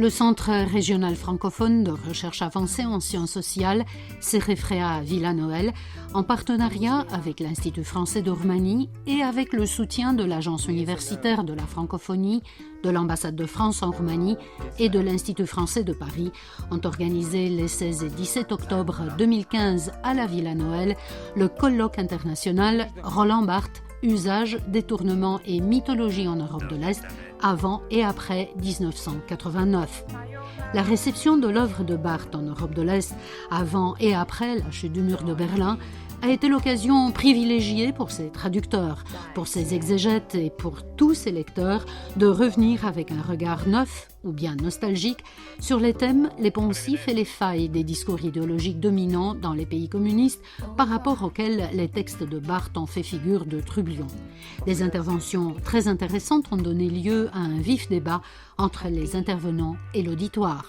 Le Centre régional francophone de recherche avancée en sciences sociales, CEREFREA Villanoël, en partenariat avec l'Institut français de Roumanie et avec le soutien de l'Agence universitaire de la francophonie, de l'ambassade de France en Roumanie et de l'Institut français de Paris, ont organisé les 16 et 17 octobre 2015 à la Villanoël le colloque international Roland Barthes, usage, détournement et mythologie en Europe de l'Est avant et après 1989. La réception de l'œuvre de Barthes en Europe de l'Est avant et après la chute du mur de Berlin a été l'occasion privilégiée pour ses traducteurs, pour ses exégètes et pour tous ses lecteurs de revenir avec un regard neuf ou bien nostalgique sur les thèmes, les poncifs et les failles des discours idéologiques dominants dans les pays communistes par rapport auxquels les textes de Barthes ont fait figure de trublions. Des interventions très intéressantes ont donné lieu à un vif débat entre les intervenants et l'auditoire.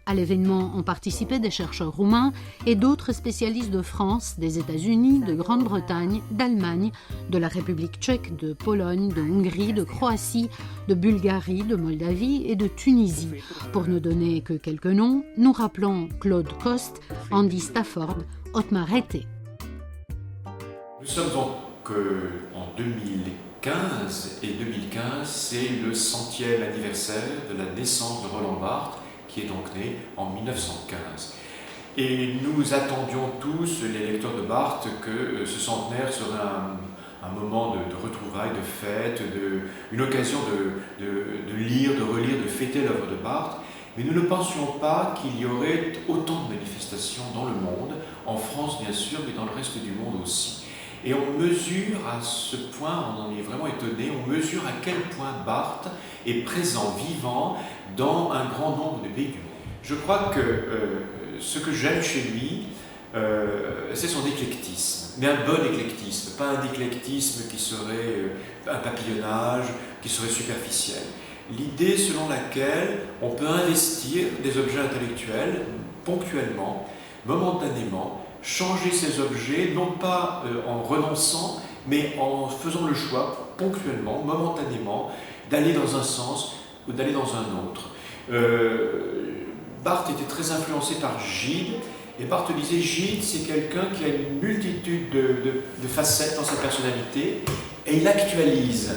À l'événement ont participé des chercheurs roumains et d'autres spécialistes de France, des États-Unis, de Grande-Bretagne, d'Allemagne, de la République tchèque, de Pologne, de Hongrie, de Croatie, de Bulgarie, de Moldavie et de Tunisie. Pour ne donner que quelques noms, nous rappelons Claude Coste, Andy Stafford, Otmar Rété. Nous sommes donc en 2015 et 2015 c'est le 100e anniversaire de la naissance de Roland Barthes, qui est donc né en 1915. Et nous attendions tous, les lecteurs de Barthes, que ce centenaire serait un moment de retrouvailles, de fête, une occasion de lire, de relire, de fêter l'œuvre de Barthes. Mais nous ne pensions pas qu'il y aurait autant de manifestations dans le monde, en France bien sûr, mais dans le reste du monde aussi. Et on mesure à ce point, on en est vraiment étonné, on mesure à quel point Barthes est présent, vivant, dans un grand nombre de pays du monde. Je crois que ce que j'aime chez lui, c'est son éclectisme, mais un bon éclectisme, pas un éclectisme qui serait un papillonnage, qui serait superficiel. L'idée selon laquelle on peut investir des objets intellectuels ponctuellement, momentanément, changer ces objets, non pas en renonçant, mais en faisant le choix, ponctuellement, momentanément, d'aller dans un sens ou d'aller dans un autre. Barthes était très influencé par Gide, et Barthes disait Gide, c'est quelqu'un qui a une multitude de facettes dans sa personnalité, et il actualise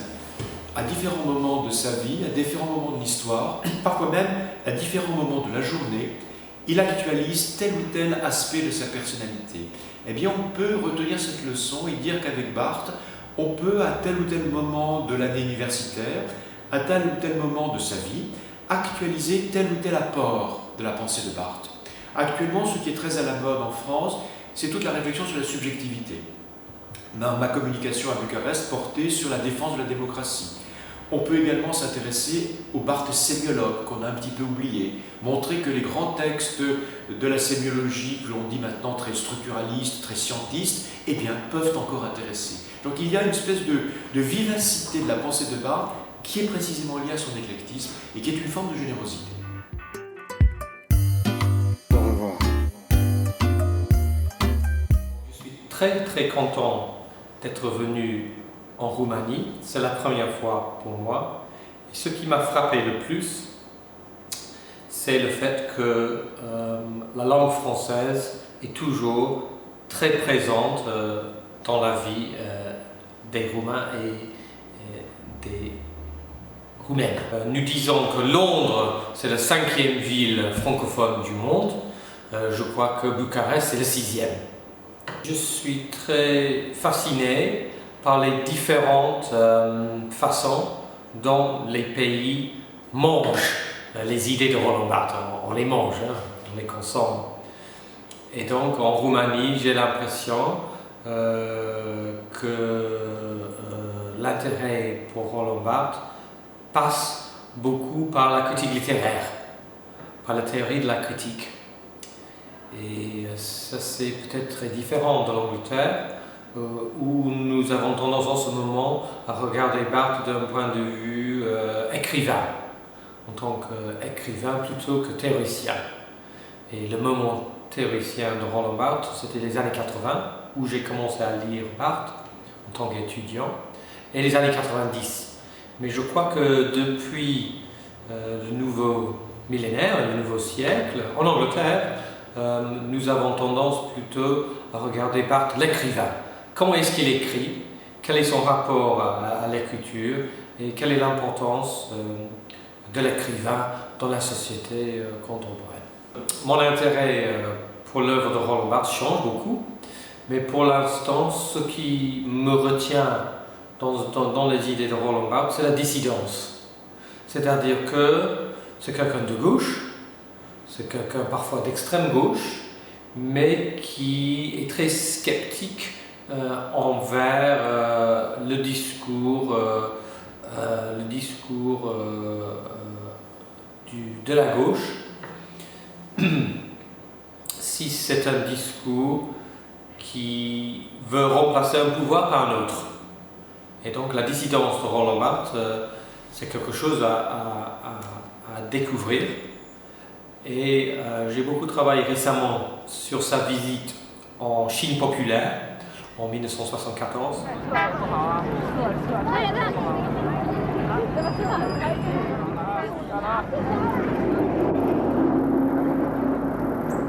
à différents moments de sa vie, à différents moments de l'histoire, parfois même à différents moments de la journée, il actualise tel ou tel aspect de sa personnalité. Eh bien, on peut retenir cette leçon et dire qu'avec Barthes, on peut, à tel ou tel moment de l'année universitaire, à tel ou tel moment de sa vie, actualiser tel ou tel apport de la pensée de Barthes. Actuellement, ce qui est très à la mode en France, c'est toute la réflexion sur la subjectivité. Ma communication à Bucarest portait sur la défense de la démocratie. On peut également s'intéresser au Barthes sémiologue qu'on a un petit peu oublié, montrer que les grands textes de la sémiologie, que l'on dit maintenant très structuralistes, très scientistes, eh bien, peuvent encore intéresser. Donc il y a une espèce de vivacité de la pensée de Barthes qui est précisément liée à son éclectisme et qui est une forme de générosité. Au revoir. Je suis très très content d'être venu en Roumanie, c'est la première fois pour moi. Et ce qui m'a frappé le plus, c'est le fait que la langue française est toujours très présente dans la vie des Roumains et des Roumaines. Nous disons que Londres, c'est la 5e ville francophone du monde. Je crois que Bucarest, c'est le 6e. Je suis très fasciné par les différentes façons dont les pays mangent les idées de Roland Barthes. On les mange, on les consomme. Et donc en Roumanie, j'ai l'impression que l'intérêt pour Roland Barthes passe beaucoup par la critique littéraire, par la théorie de la critique. Et ça, c'est peut-être très différent de l'Angleterre, où nous avons tendance en ce moment à regarder Barthes d'un point de vue écrivain, en tant qu'écrivain plutôt que théoricien. Et le moment théoricien de Roland Barthes, c'était les années 80, où j'ai commencé à lire Barthes en tant qu'étudiant, et les années 90. Mais je crois que depuis le nouveau millénaire, le nouveau siècle. En Angleterre, nous avons tendance plutôt à regarder Barthes, l'écrivain. Comment est-ce qu'il écrit? Quel est son rapport à l'écriture? Et quelle est l'importance de l'écrivain dans la société contemporaine? Mon intérêt pour l'œuvre de Roland Barthes change beaucoup, mais pour l'instant, ce qui me retient dans les idées de Roland Barthes, c'est la dissidence. C'est-à-dire que c'est quelqu'un de gauche, c'est quelqu'un parfois d'extrême gauche, mais qui est très sceptique envers le discours de la gauche, si c'est un discours qui veut remplacer un pouvoir par un autre. Et donc la dissidence de Roland Barthes, c'est quelque chose à découvrir. Et j'ai beaucoup travaillé récemment sur sa visite en Chine populaire en 1974.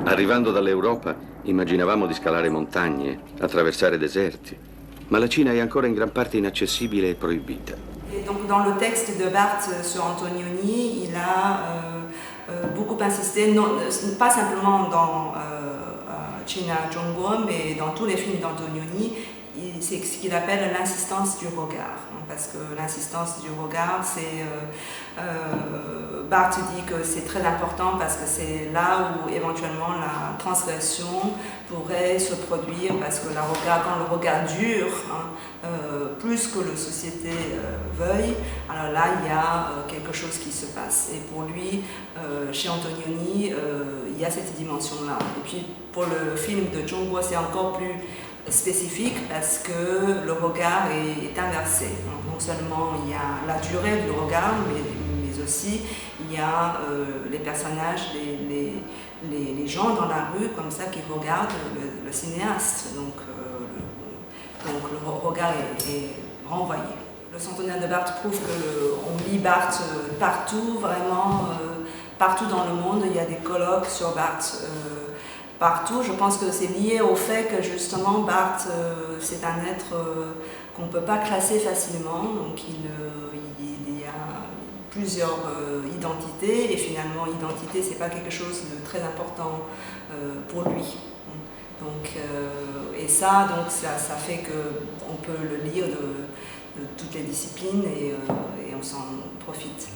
Arrivando dall'Europa, immaginavamo di scalare montagne, attraversare deserti, ma la Cina è ancora in gran parte inaccessibile e proibita. Et donc dans le texte de Barthes sur Antonioni, il a beaucoup insisté, non, pas simplement dans China Zhongguo, mais dans tous les films d'Antonioni, c'est ce qu'il appelle l'insistance du regard. Parce que l'insistance du regard, c'est Barthes dit que c'est très important parce que c'est là où éventuellement la transgression pourrait se produire, parce que quand le regard dure, plus que la société veuille, alors là il y a quelque chose qui se passe. Et pour lui, chez Antonioni, il y a cette dimension-là. Et puis pour le film de Zhongguo, c'est encore plus spécifique parce que le regard est inversé. Non seulement il y a la durée du regard, mais aussi il y a les personnages, les gens dans la rue comme ça qui regardent le cinéaste. Donc le regard est renvoyé. Le centenaire de Barthes prouve qu'on lit Barthes partout, vraiment partout dans le monde. Il y a des colloques sur Barthes. Partout, je pense que c'est lié au fait que justement Barthes, c'est un être qu'on ne peut pas classer facilement, donc il y a plusieurs identités, et finalement identité c'est pas quelque chose de très important pour lui. Donc, et ça fait qu'on peut le lire de toutes les disciplines et on s'en profite.